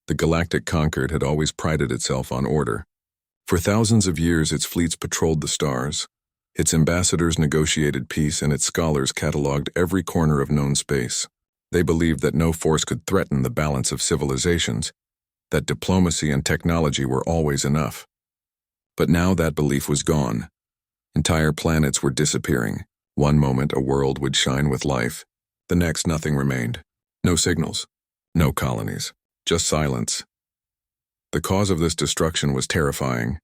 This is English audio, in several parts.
The Galactic Concord had always prided itself on order. For thousands of years, its fleets patrolled the stars, its ambassadors negotiated peace, and its scholars catalogued every corner of known space. They believed that no force could threaten the balance of civilizations, that diplomacy and technology were always enough. But now that belief was gone. Entire planets were disappearing. One moment a world would shine with life, the next nothing remained. No signals, no colonies, just silence. The cause of this destruction was terrifying.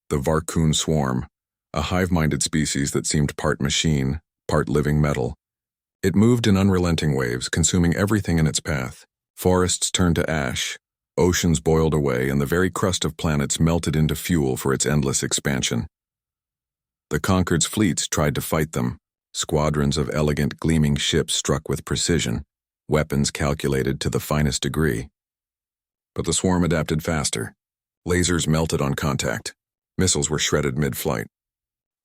The Varcoon swarm, a hive-minded species that seemed part machine, part living metal. It moved in unrelenting waves, consuming everything in its path. Forests turned to ash, oceans boiled away, and the very crust of planets melted into fuel for its endless expansion. The Concord's fleets tried to fight them. Squadrons of elegant, gleaming ships struck with precision, weapons calculated to the finest degree. But the swarm adapted faster. Lasers melted on contact. Missiles were shredded mid-flight.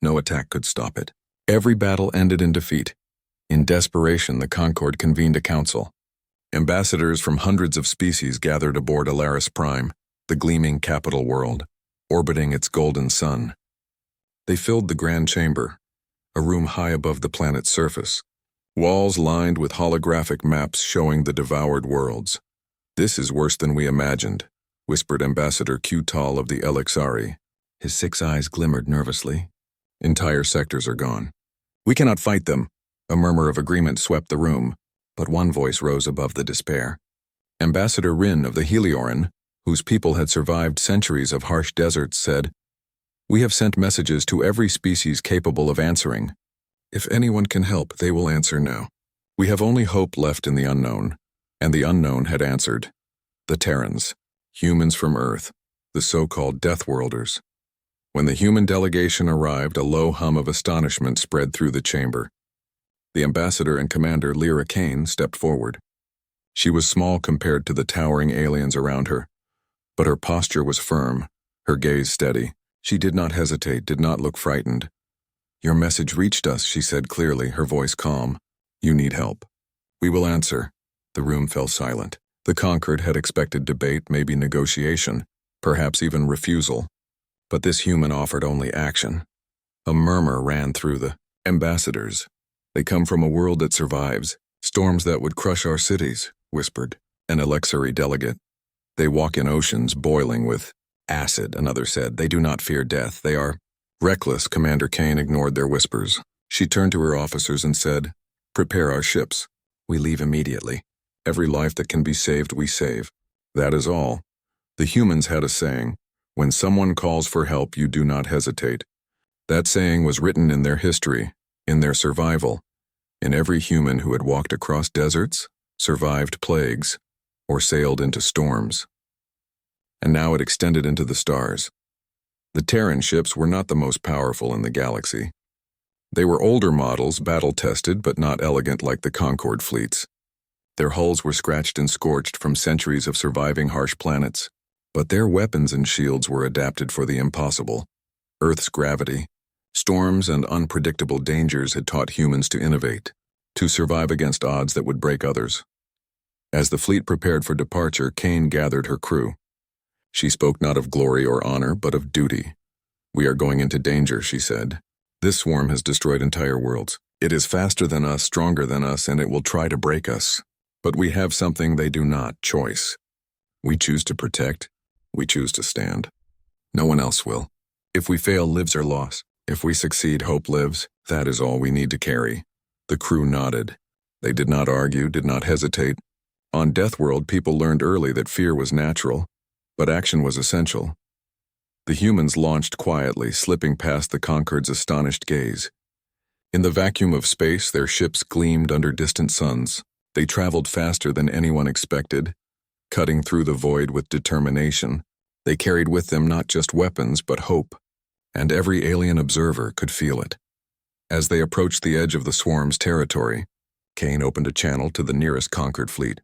No attack could stop it. Every battle ended in defeat. In desperation, the Concord convened a council. Ambassadors from hundreds of species gathered aboard Alaris Prime, the gleaming capital world, orbiting its golden sun. They filled the grand chamber, a room high above the planet's surface, walls lined with holographic maps showing the devoured worlds. "This is worse than we imagined," whispered Ambassador Q-Tal of the Elixari. His 6 eyes glimmered nervously. "Entire sectors are gone. We cannot fight them." A murmur of agreement swept the room, but one voice rose above the despair. Ambassador Rin of the Helioran, whose people had survived centuries of harsh deserts, said, "We have sent messages to every species capable of answering. If anyone can help, they will answer now. We have only hope left in the unknown." And the unknown had answered. The Terrans, humans from Earth, the so-called Deathworlders. When the human delegation arrived, a low hum of astonishment spread through the chamber. The ambassador and commander, Lyra Kane, stepped forward. She was small compared to the towering aliens around her, but her posture was firm, her gaze steady. She did not hesitate, did not look frightened. "Your message reached us," she said clearly, her voice calm. "You need help. We will answer." The room fell silent. The Concord had expected debate, maybe negotiation, perhaps even refusal. But this human offered only action. A murmur ran through the ambassadors. "They come from a world that survives. Storms that would crush our cities," whispered an Elixari delegate. "They walk in oceans boiling with acid," another said. "They do not fear death. They are reckless." Commander Kane ignored their whispers. She turned to her officers and said, "Prepare our ships. We leave immediately. Every life that can be saved, we save. That is all." The humans had a saying, "When someone calls for help, you do not hesitate." That saying was written in their history, in their survival, in every human who had walked across deserts, survived plagues, or sailed into storms. And now it extended into the stars. The Terran ships were not the most powerful in the galaxy. They were older models, battle-tested but not elegant like the Concord fleets. Their hulls were scratched and scorched from centuries of surviving harsh planets, but their weapons and shields were adapted for the impossible. Earth's gravity, storms, and unpredictable dangers had taught humans to innovate, to survive against odds that would break others. As the fleet prepared for departure, Kane gathered her crew. She spoke not of glory or honor, but of duty. "We are going into danger," she said. "This swarm has destroyed entire worlds. It is faster than us, stronger than us, and it will try to break us. But we have something they do not: choice. We choose to protect. We choose to stand. No one else will. If we fail, lives are lost. If we succeed, hope lives. That is all we need to carry." The crew nodded. They did not argue, did not hesitate. On Deathworld, people learned early that fear was natural, but action was essential. The humans launched quietly, slipping past the Concord's astonished gaze. In the vacuum of space, their ships gleamed under distant suns. They traveled faster than anyone expected, cutting through the void with determination. They carried with them not just weapons, but hope, and every alien observer could feel it. As they approached the edge of the swarm's territory, Kane opened a channel to the nearest Concord fleet.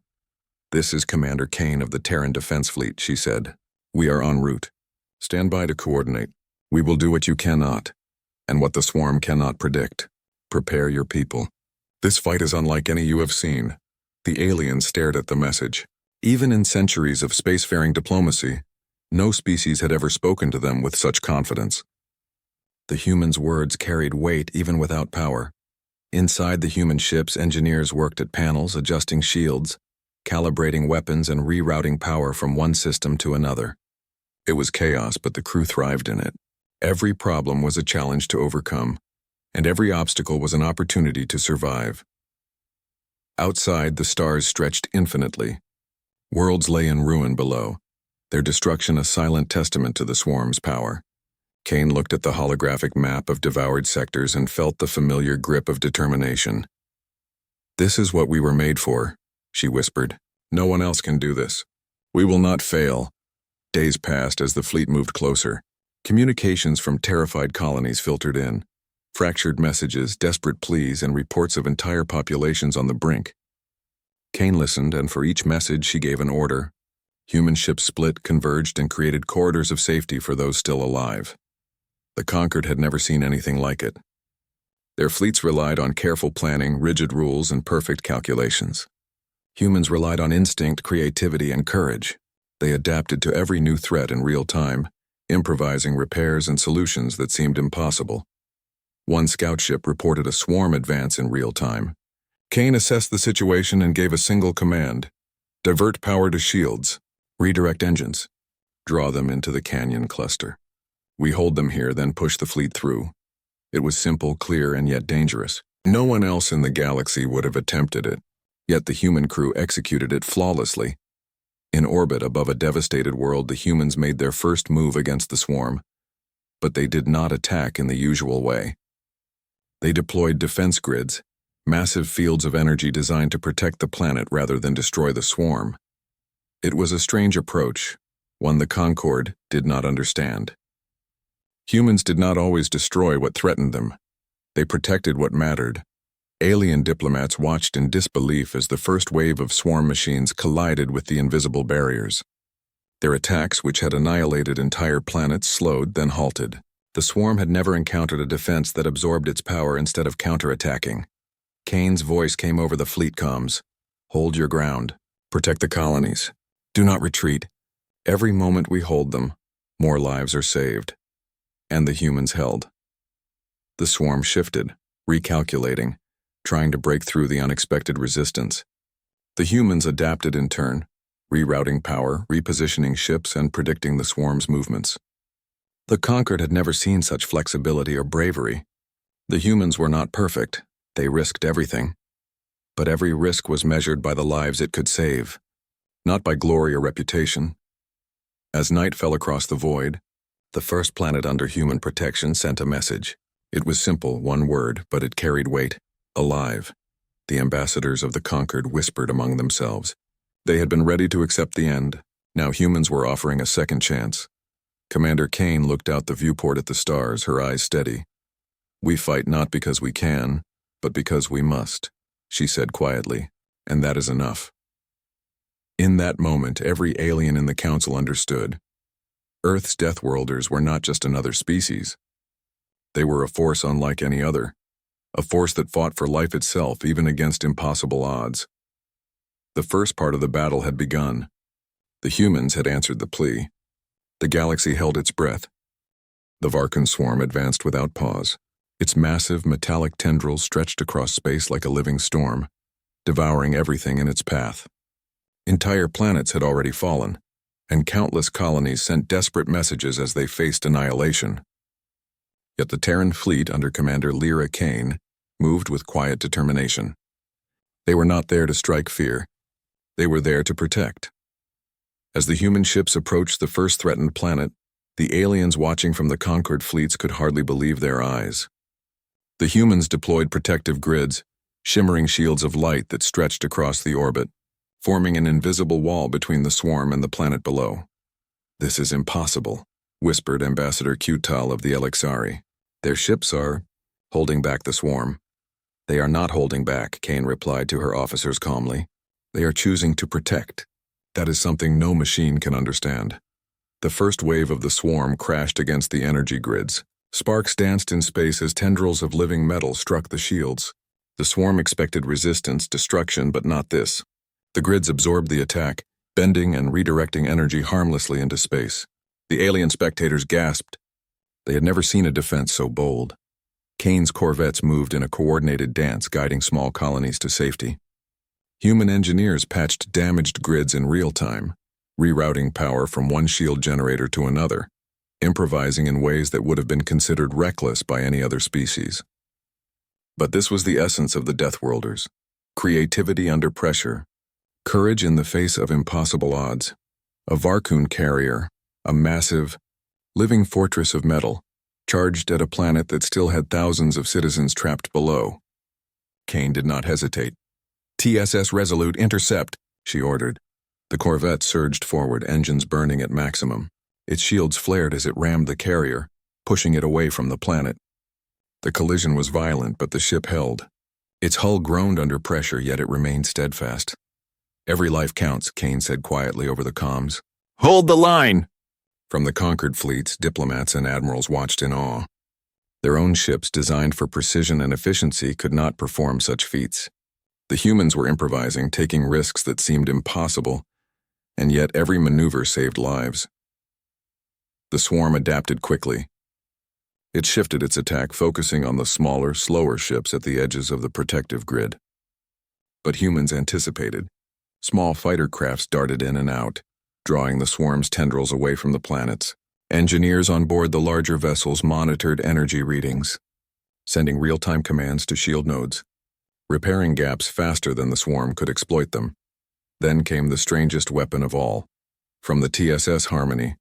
"This is Commander Kane of the Terran Defense Fleet," she said. "We are en route. Stand by to coordinate. We will do what you cannot, and what the swarm cannot predict. Prepare your people. This fight is unlike any you have seen." The aliens stared at the message. Even in centuries of spacefaring diplomacy, no species had ever spoken to them with such confidence. The humans' words carried weight even without power. Inside the human ships, engineers worked at panels, adjusting shields, calibrating weapons, and rerouting power from one system to another. It was chaos, but the crew thrived in it. Every problem was a challenge to overcome, and every obstacle was an opportunity to survive. Outside, the stars stretched infinitely. Worlds lay in ruin below, their destruction a silent testament to the swarm's power. Kane looked at the holographic map of devoured sectors and felt the familiar grip of determination. "This is what we were made for," she whispered. "No one else can do this. We will not fail." Days passed as the fleet moved closer. Communications from terrified colonies filtered in. Fractured messages, desperate pleas, and reports of entire populations on the brink. Kane listened, and for each message she gave an order. Human ships split, converged, and created corridors of safety for those still alive. The conquered had never seen anything like it. Their fleets relied on careful planning, rigid rules, and perfect calculations. Humans relied on instinct, creativity, and courage. They adapted to every new threat in real time, improvising repairs and solutions that seemed impossible. One scout ship reported a swarm advance in real time. Kane assessed the situation and gave a single command: divert power to shields, redirect engines, draw them into the canyon cluster. We hold them here, then push the fleet through. It was simple, clear, and yet dangerous. No one else in the galaxy would have attempted it, yet the human crew executed it flawlessly. In orbit above a devastated world, the humans made their first move against the swarm, but they did not attack in the usual way. They deployed defense grids, massive fields of energy designed to protect the planet rather than destroy the swarm. It was a strange approach, one the Concord did not understand. Humans did not always destroy what threatened them. They protected what mattered. Alien diplomats watched in disbelief as the first wave of swarm machines collided with the invisible barriers. Their attacks, which had annihilated entire planets, slowed, then halted. The swarm had never encountered a defense that absorbed its power instead of counterattacking. Kane's voice came over the fleet comms. "Hold your ground. Protect the colonies. Do not retreat. Every moment we hold them, more lives are saved." And the humans held. The swarm shifted, recalculating, trying to break through the unexpected resistance. The humans adapted in turn, rerouting power, repositioning ships, and predicting the swarm's movements. The conquered had never seen such flexibility or bravery. The humans were not perfect. They risked everything. But every risk was measured by the lives it could save, not by glory or reputation. As night fell across the void, the first planet under human protection sent a message. It was simple, one word, but it carried weight. Alive. The ambassadors of the conquered whispered among themselves. They had been ready to accept the end. Now humans were offering a second chance. Commander Kane looked out the viewport at the stars, her eyes steady. "We fight not because we can, but because we must," she said quietly, "and that is enough." In that moment, every alien in the council understood. Earth's Deathworlders were not just another species. They were a force unlike any other, a force that fought for life itself even against impossible odds. The first part of the battle had begun. The humans had answered the plea. The galaxy held its breath. The Varkan swarm advanced without pause. Its massive metallic tendrils stretched across space like a living storm, devouring everything in its path. Entire planets had already fallen, and countless colonies sent desperate messages as they faced annihilation. Yet the Terran fleet under Commander Lyra Kane moved with quiet determination. They were not there to strike fear. They were there to protect. As the human ships approached the first threatened planet, the aliens watching from the conquered fleets could hardly believe their eyes. The humans deployed protective grids, shimmering shields of light that stretched across the orbit, forming an invisible wall between the swarm and the planet below. "This is impossible," whispered Ambassador Qutal of the Elixari. "Their ships are holding back the swarm." "They are not holding back," Kane replied to her officers calmly. "They are choosing to protect. That is something no machine can understand." The first wave of the swarm crashed against the energy grids. Sparks danced in space as tendrils of living metal struck the shields. The swarm expected resistance, destruction, but not this. The grids absorbed the attack, bending and redirecting energy harmlessly into space. The alien spectators gasped. They had never seen a defense so bold. Kane's corvettes moved in a coordinated dance, guiding small colonies to safety. Human engineers patched damaged grids in real time, rerouting power from one shield generator to another, improvising in ways that would have been considered reckless by any other species. But this was the essence of the Deathworlders: creativity under pressure, courage in the face of impossible odds. A Varkun carrier, a massive, living fortress of metal, charged at a planet that still had thousands of citizens trapped below. Kane did not hesitate. "TSS Resolute, intercept," she ordered. The corvette surged forward, engines burning at maximum. Its shields flared as it rammed the carrier, pushing it away from the planet. The collision was violent, but the ship held. Its hull groaned under pressure, yet it remained steadfast. "Every life counts," Kane said quietly over the comms. "Hold the line!" From the conquered fleets, diplomats and admirals watched in awe. Their own ships, designed for precision and efficiency, could not perform such feats. The humans were improvising, taking risks that seemed impossible, and yet every maneuver saved lives. The swarm adapted quickly. It shifted its attack, focusing on the smaller, slower ships at the edges of the protective grid. But humans anticipated. Small fighter crafts darted in and out, drawing the swarm's tendrils away from the planets. Engineers on board the larger vessels monitored energy readings, sending real-time commands to shield nodes, repairing gaps faster than the swarm could exploit them. Then came the strangest weapon of all. From the TSS Harmony,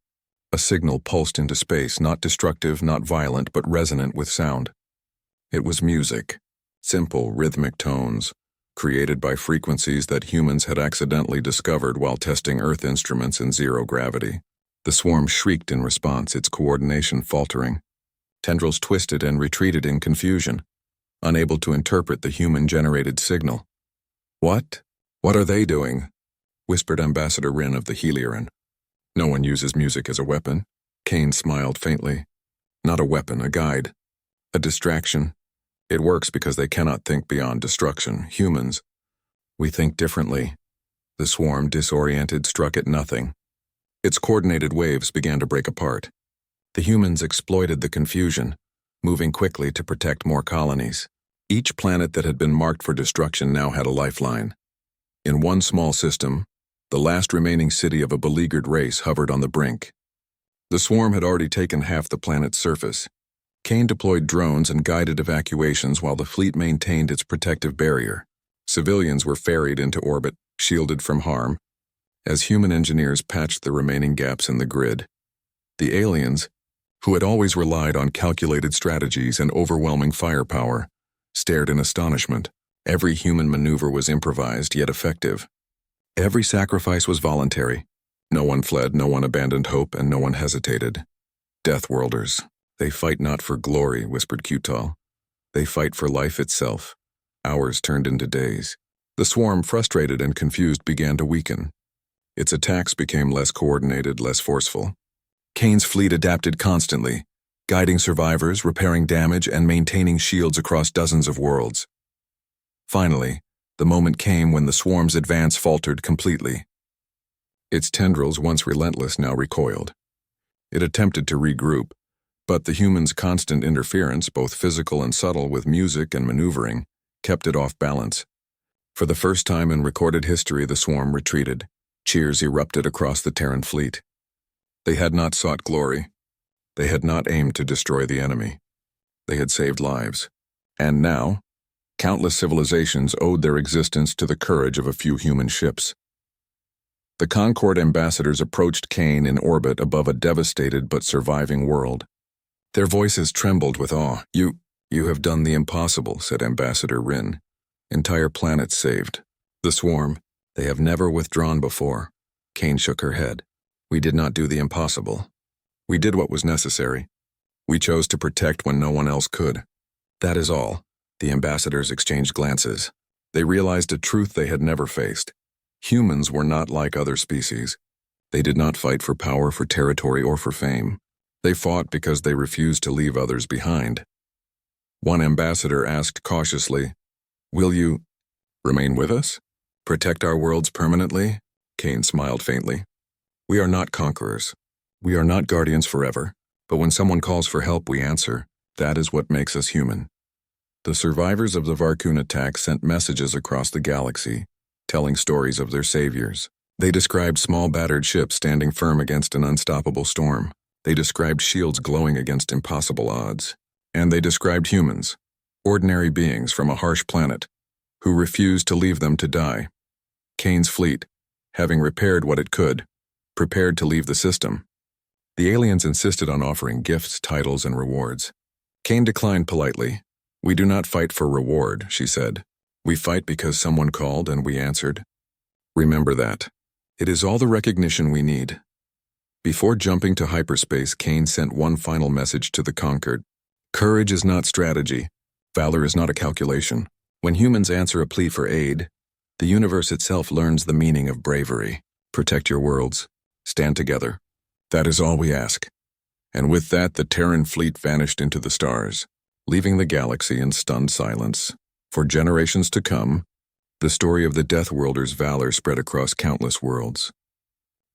a signal pulsed into space, not destructive, not violent, but resonant with sound. It was music, simple, rhythmic tones, created by frequencies that humans had accidentally discovered while testing Earth instruments in zero gravity. The swarm shrieked in response, its coordination faltering. Tendrils twisted and retreated in confusion, unable to interpret the human-generated signal. "What? What are they doing?" whispered Ambassador Rin of the Helioran. "No one uses music as a weapon." Kane smiled faintly. "Not a weapon, a guide. A distraction. It works because they cannot think beyond destruction. Humans, we think differently." The swarm, disoriented, struck at nothing. Its coordinated waves began to break apart. The humans exploited the confusion, moving quickly to protect more colonies. Each planet that had been marked for destruction now had a lifeline. In one small system, the last remaining city of a beleaguered race hovered on the brink. The swarm had already taken half the planet's surface. Kane deployed drones and guided evacuations while the fleet maintained its protective barrier. Civilians were ferried into orbit, shielded from harm, as human engineers patched the remaining gaps in the grid. The aliens, who had always relied on calculated strategies and overwhelming firepower, stared in astonishment. Every human maneuver was improvised yet effective. Every sacrifice was voluntary. No one fled, no one abandoned hope, and no one hesitated. "Deathworlders. They fight not for glory," whispered Qtal. "They fight for life itself." Hours turned into days. The swarm, frustrated and confused, began to weaken. Its attacks became less coordinated, less forceful. Kane's fleet adapted constantly, guiding survivors, repairing damage, and maintaining shields across dozens of worlds. Finally, the moment came when the swarm's advance faltered completely. Its tendrils, once relentless, now recoiled. It attempted to regroup, but the humans' constant interference, both physical and subtle with music and maneuvering, kept it off balance. For the first time in recorded history, the swarm retreated. Cheers erupted across the Terran fleet. They had not sought glory. They had not aimed to destroy the enemy. They had saved lives. And now, countless civilizations owed their existence to the courage of a few human ships. The Concord ambassadors approached Kane in orbit above a devastated but surviving world. Their voices trembled with awe. You have done the impossible," said Ambassador Rin. "Entire planets saved. The swarm, they have never withdrawn before." Kane shook her head. "We did not do the impossible. We did what was necessary. We chose to protect when no one else could. That is all." The ambassadors exchanged glances. They realized a truth they had never faced. Humans were not like other species. They did not fight for power, for territory, or for fame. They fought because they refused to leave others behind. One ambassador asked cautiously, "Will you remain with us? Protect our worlds permanently?" Kane smiled faintly. We are not conquerors. We are not guardians forever, but when someone calls for help, we answer. That is what makes us human. The survivors of the Varkun attack sent messages across the galaxy, telling stories of their saviors. They described small battered ships standing firm against an unstoppable storm. They described shields glowing against impossible odds. And they described humans, ordinary beings from a harsh planet, who refused to leave them to die. Kane's fleet, having repaired what it could, prepared to leave the system. The aliens insisted on offering gifts, titles, and rewards. Kane declined politely. We do not fight for reward, she said. We fight because someone called and we answered. Remember that. It is all the recognition we need. Before jumping to hyperspace, Kane sent one final message to the conquered. Courage is not strategy. Valor is not a calculation. When humans answer a plea for aid, the universe itself learns the meaning of bravery. Protect your worlds. Stand together. That is all we ask. And with that, the Terran fleet vanished into the stars, leaving the galaxy in stunned silence. For generations to come, the story of the Deathworlders' valor spread across countless worlds.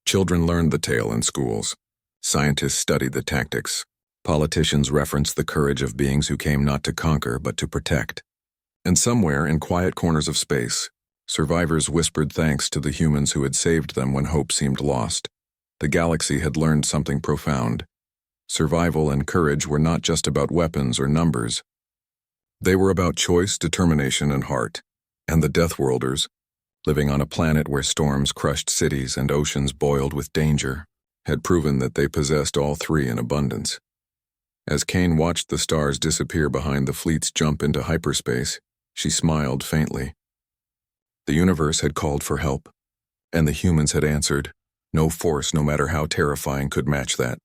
Children learned the tale in schools. Scientists studied the tactics. Politicians referenced the courage of beings who came not to conquer but to protect. And somewhere in quiet corners of space, survivors whispered thanks to the humans who had saved them when hope seemed lost. The galaxy had learned something profound. Survival and courage were not just about weapons or numbers. They were about choice, determination, and heart. And the Deathworlders, living on a planet where storms crushed cities and oceans boiled with danger, had proven that they possessed all three in abundance. As Kane watched the stars disappear behind the fleet's jump into hyperspace, she smiled faintly. The universe had called for help, and the humans had answered. No force, no matter how terrifying, could match that.